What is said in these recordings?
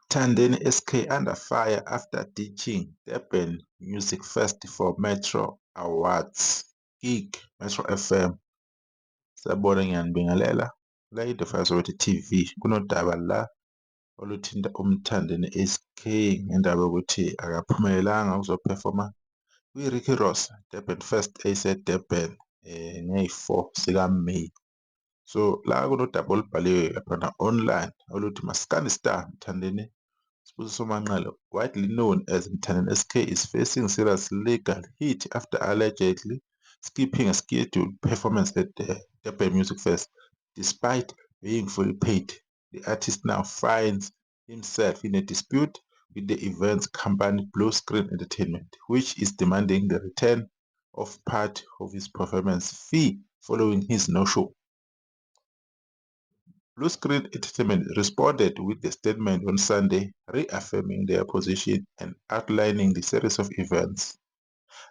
Thandeni SK under fire after ditching Durban Music Fest for Metro Awards. Gig Metro FM. Sabona ngiyanibingelela. La The Fireworks TV. Kunodaba la oluthinta uMthandeni SK ngendaba yokuthi akaphumelelanga ukuzophefoma kwi-Ricky Ross Durban Fest eyiseDurban ngey'4 zika-May. So la kunodaba olubhaliwe laphana online oluthi Maskandi Star Mthandeni Sibusiso Manqele, widely known as Mthandeni SK, is facing serious legal heat after allegedly skipping a scheduled performance at the Durban Music Fest. Despite being fully paid, the artist now finds himself in a dispute with the event's company Blue Screen Entertainment, which is demanding the return of part of his performance fee following his no-show. Blue Screen Entertainment responded with a statement on Sunday, reaffirming their position and outlining the series of events.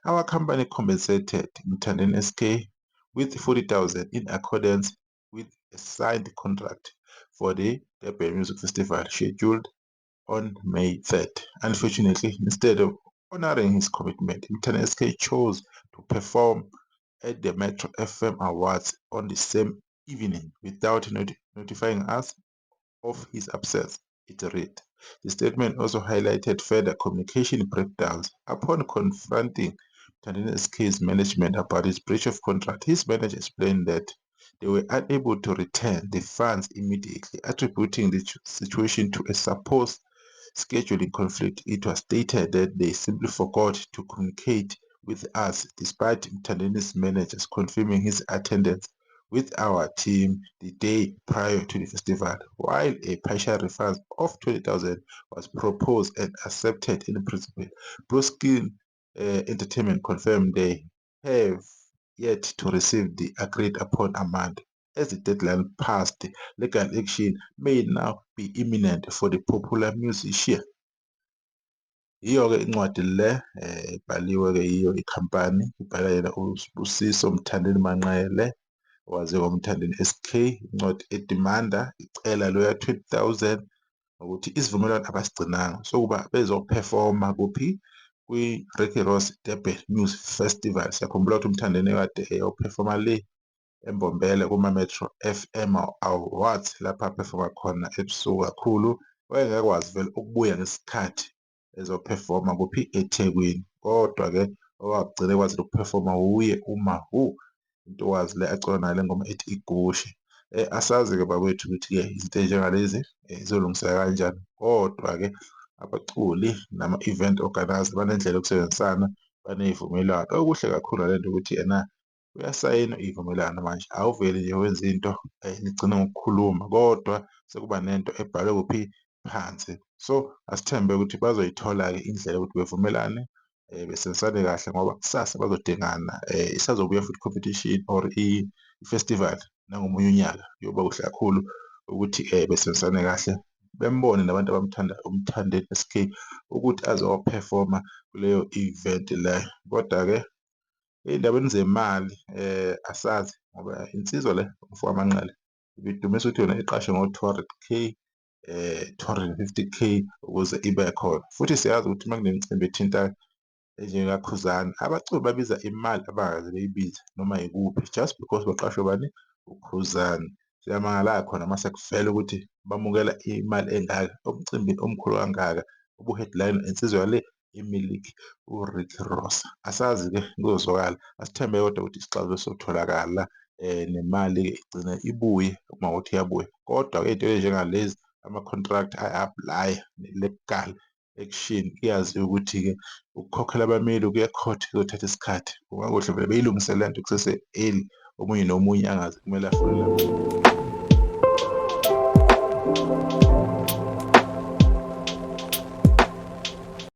Our company compensated Mthandeni SK with 40,000 in accordance with a signed contract for the Durban Music Festival scheduled on May 3rd. Unfortunately, instead of honoring his commitment, Mthandeni SK chose to perform at the Metro FM Awards on the same evening without notifying us of his absence, it read. The statement also highlighted further communication breakdowns. Upon confronting Mthandeni SK's management about his breach of contract, his manager explained that they were unable to return the funds immediately, attributing the situation to a supposed scheduling conflict. It was stated that they simply forgot to communicate with us, despite Mthandeni's managers confirming his attendance with our team the day prior to the festival. While a partial refund of 20,000 was proposed and accepted in principle, Blue Screen Entertainment confirmed they have yet to receive the agreed upon amount. As the deadline passed, legal action may now be imminent for the popular musician. Yiyo-ke incwadi le ibhaliwe-ke yiyo ikhampani, ibhala yena uSibusiso Mthandeni Manqele, owaziwa ngoMthandeni SK, incwadi edimanda icela loya 20,000 ukuthi isivumelwano abasigcinanga sokuba bezophefoma kuphi kwi-Ricky Ross Durban Music Festival. Siyakhumbula ukuthi uMthandeni kade eyophefoma le eMbombela kuma-Metro FM Awards lapho aphefoma khona ebusuku kakhulu. Wayengakwazi vele ukubuya ngesikhathi ezophefoma kuphi eThekwini, kodwa-ke owagcina ekwazi ukuphefoma wuye uMahu, intokazi le acula nayo le ngoma ethi Igushe. Asazi-ke bakwethu ukuthi-ke izinto ey'njengalezi zizolungiseka kanjani, kodwa-ke abaculi nama-event organizer banendlela yokusebenzisana, baney'vumelwano. Okuhle kakhulu ngale nto ukuthi yena uyasayina iy'vumelwano manje, awuveli nje wenza into nigcine ngokukhuluma, kodwa sekuba nento ebhalwe kuphi phansi. So asithembe ukuthi bazoyithola-ke indlela yokuthi bevumelane besebenzisane kahle ngoba kusasa bazodingana. Isazobuya futhi competition or i-festival nangomunye unyaka. Kuyoba kuhle kakhulu ukuthi besebenzisane kahle, bembone nabantu abamthandayo uMthandeni SK ukuthi azophefoma kuleyo event le. Kodwa-ke ey'ndabeni zemali asazi ngoba insizwa le umfowabo Manqele ibidumisa ukuthi yona iqashe ngo-200K 250K ukuze ibe khona. Futhi siyazi ukuthi uma kunemicimbi ethinta enjengaKhuzani, abaculi babiza imali abangakaze beyibize noma yikuphi, just because baqashwe bani? uKhuzani. Siyamangala khona uma sekuvela ukuthi bamukela imali engaka, umcimbi omkhulu kangaka, ubu-headline insizwa le imiliki uRicky Ross. Asazi-ke kuzozwakala, asithembe kodwa ukuthi isixazululo sotholakala nemali-ke igcine ibuye uma kuwukuthi iyabuya. Kodwa-ke iy'nto ey'njengalezi ama-contract aya-apply-a ne-legal action iyaziwa ukuthi-ke ukukhokhela abameli kuya e-court kuzothatha isikhathi. Kungakuhle vele beyilungise le nto kusese-early, omunye nomunye angazi kumele afonele